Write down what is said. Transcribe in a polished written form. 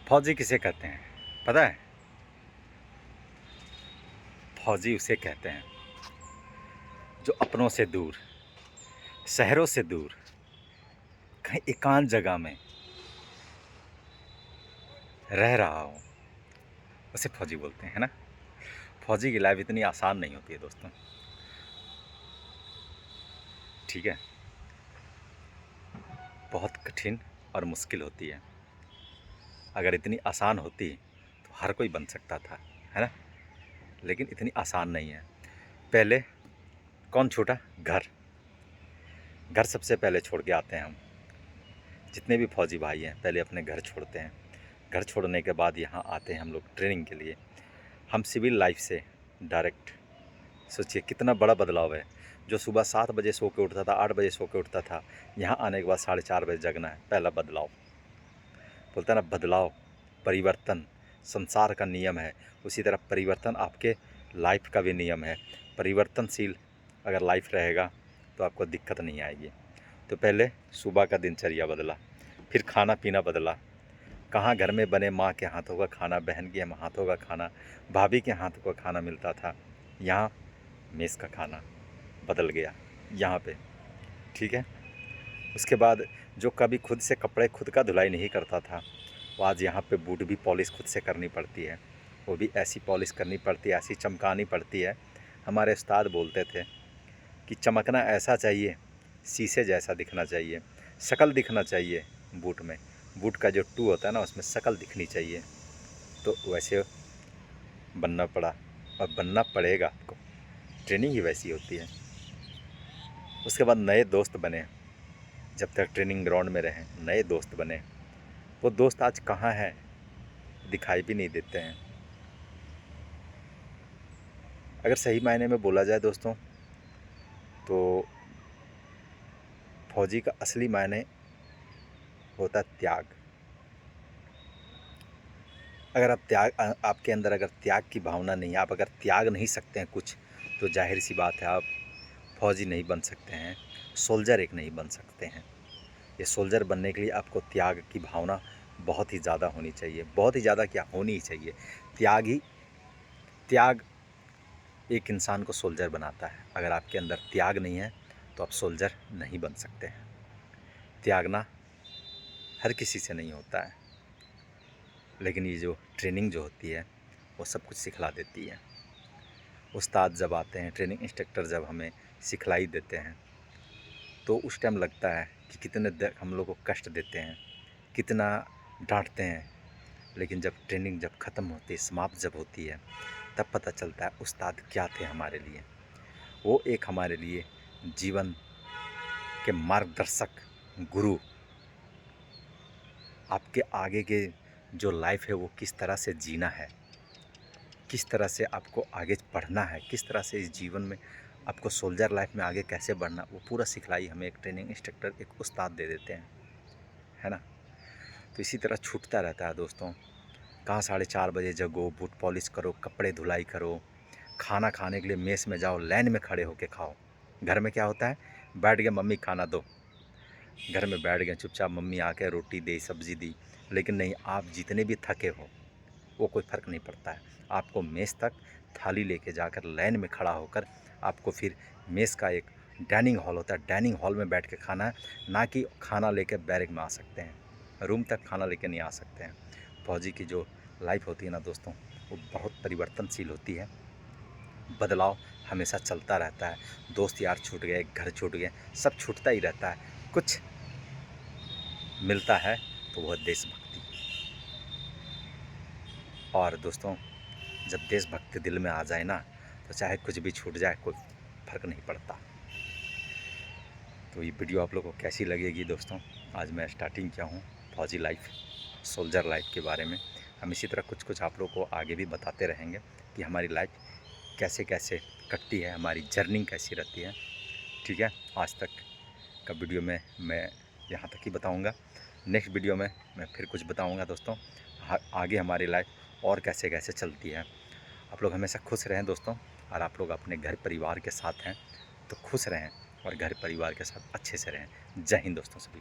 फौजी किसे कहते हैं पता है? फौजी उसे कहते हैं जो अपनों से दूर, शहरों से दूर, कहीं एकांत जगह में रह रहा हो, उसे फौजी बोलते हैं, है ना? फौजी की लाइफ इतनी आसान नहीं होती है दोस्तों, ठीक है? बहुत कठिन और मुश्किल होती है। अगर इतनी आसान होती तो हर कोई बन सकता था, है ना? लेकिन इतनी आसान नहीं है। पहले कौन छूटा? घर। घर सबसे पहले छोड़ के आते हैं हम। जितने भी फौजी भाई हैं पहले अपने घर छोड़ते हैं। घर छोड़ने के बाद यहाँ आते हैं हम लोग ट्रेनिंग के लिए। हम सिविल लाइफ से डायरेक्ट, सोचिए कितना बड़ा बदलाव है। जो सुबह 7 बजे सो के उठता था, 8 बजे सो के उठता था, यहाँ आने के बाद 4:30 बजे जगना है। पहला बदलाव, बोलता है ना, बदलाव, परिवर्तन संसार का नियम है। उसी तरह परिवर्तन आपके लाइफ का भी नियम है। परिवर्तनशील अगर लाइफ रहेगा तो आपको दिक्कत नहीं आएगी। तो पहले सुबह का दिनचर्या बदला, फिर खाना पीना बदला। कहाँ घर में बने माँ के हाथों का खाना, बहन के हाथों का खाना, भाभी के हाथों का खाना मिलता था। यहाँ मेस का खाना बदल गया यहाँ पे, ठीक है? उसके बाद जो कभी खुद से कपड़े खुद का धुलाई नहीं करता था, वो आज यहाँ पे बूट भी पॉलिश खुद से करनी पड़ती है। वो भी ऐसी पॉलिश करनी पड़ती है, ऐसी चमकानी पड़ती है। हमारे उस्ताद बोलते थे कि चमकना ऐसा चाहिए, शीशे जैसा दिखना चाहिए, शक्ल दिखना चाहिए बूट में। बूट का जो टू होता है ना, उसमें शक्ल दिखनी चाहिए। तो वैसे बनना पड़ा और बनना पड़ेगा आपको। ट्रेनिंग ही वैसी होती है। उसके बाद नए दोस्त बने। जब तक ट्रेनिंग ग्राउंड में रहें नए दोस्त बने। वो दोस्त आज कहाँ हैं? दिखाई भी नहीं देते हैं। अगर सही मायने में बोला जाए दोस्तों, तो फौजी का असली मायने होता है त्याग। अगर आपके अंदर अगर त्याग की भावना नहीं है, आप अगर त्याग नहीं सकते हैं कुछ, तो जाहिर सी बात है आप फौजी नहीं बन सकते हैं, सोल्जर एक नहीं बन सकते हैं। ये सोल्जर बनने के लिए आपको त्याग की भावना बहुत ही ज़्यादा होनी चाहिए। बहुत ही ज़्यादा क्या, होनी ही चाहिए। त्याग एक इंसान को सोल्जर बनाता है। अगर आपके अंदर त्याग नहीं है तो आप सोल्जर नहीं बन सकते हैं। त्यागना हर किसी से नहीं होता है, लेकिन ये जो ट्रेनिंग जो होती है वो सब कुछ सिखला देती है। उस्ताद जब आते हैं, ट्रेनिंग इंस्ट्रक्टर जब हमें सिखलाई देते हैं, तो उस टाइम लगता है कि कितने हम लोग को कष्ट देते हैं, कितना डांटते हैं। लेकिन जब ट्रेनिंग जब ख़त्म होती है, समाप्त जब होती है, तब पता चलता है उस्ताद क्या थे हमारे लिए। वो एक हमारे लिए जीवन के मार्गदर्शक गुरु, आपके आगे के जो लाइफ है वो किस तरह से जीना है, किस तरह से आपको आगे बढ़ना है, किस तरह से इस जीवन में आपको सोल्जर लाइफ में आगे कैसे बढ़ना, वो पूरा सिखलाई हमें एक ट्रेनिंग इंस्ट्रक्टर, एक उस्ताद दे देते हैं, है ना? तो इसी तरह छूटता रहता है दोस्तों। कहाँ 4:30 बजे जगो, बूट पॉलिश करो, कपड़े धुलाई करो, खाना खाने के लिए मेस में जाओ, लाइन में खड़े होके खाओ। घर में क्या होता है? बैठ गए, मम्मी खाना दो, घर में बैठ गए चुपचाप, मम्मी आके रोटी दी, सब्ज़ी दी। लेकिन नहीं, आप जितने भी थके हो वो कोई फ़र्क नहीं पड़ता है। आपको मेस तक थाली लेके जाकर लाइन में खड़ा होकर आपको फिर मेस का एक डाइनिंग हॉल होता है, डाइनिंग हॉल में बैठ के खाना है, ना कि खाना लेके बैरक में आ सकते हैं। रूम तक खाना लेके नहीं आ सकते हैं। फौजी की जो लाइफ होती है ना दोस्तों, वो बहुत परिवर्तनशील होती है। बदलाव हमेशा चलता रहता है। दोस्त यार छूट गए, घर छूट गए, सब छूटता ही रहता है। कुछ मिलता है तो वह देशभक्ति। और दोस्तों, जब देशभक्ति दिल में आ जाए ना, तो चाहे कुछ भी छूट जाए, कोई फ़र्क नहीं पड़ता। तो ये वीडियो आप लोगों को कैसी लगेगी दोस्तों? आज मैं स्टार्टिंग किया हूँ फौजी लाइफ, सोल्जर लाइफ के बारे में। हम इसी तरह कुछ कुछ आप लोगों को आगे भी बताते रहेंगे कि हमारी लाइफ कैसे कैसे कटती है, हमारी जर्नी कैसी रहती है, ठीक है? आज तक का वीडियो में मैं यहाँ तक ही बताऊँगा। नेक्स्ट वीडियो में मैं फिर कुछ बताऊँगा दोस्तों, आगे हमारी लाइफ और कैसे कैसे चलती है। आप लोग हमेशा खुश रहें दोस्तों, और आप लोग अपने घर परिवार के साथ हैं तो खुश रहें और घर परिवार के साथ अच्छे से रहें। जय हिंद दोस्तों सभी।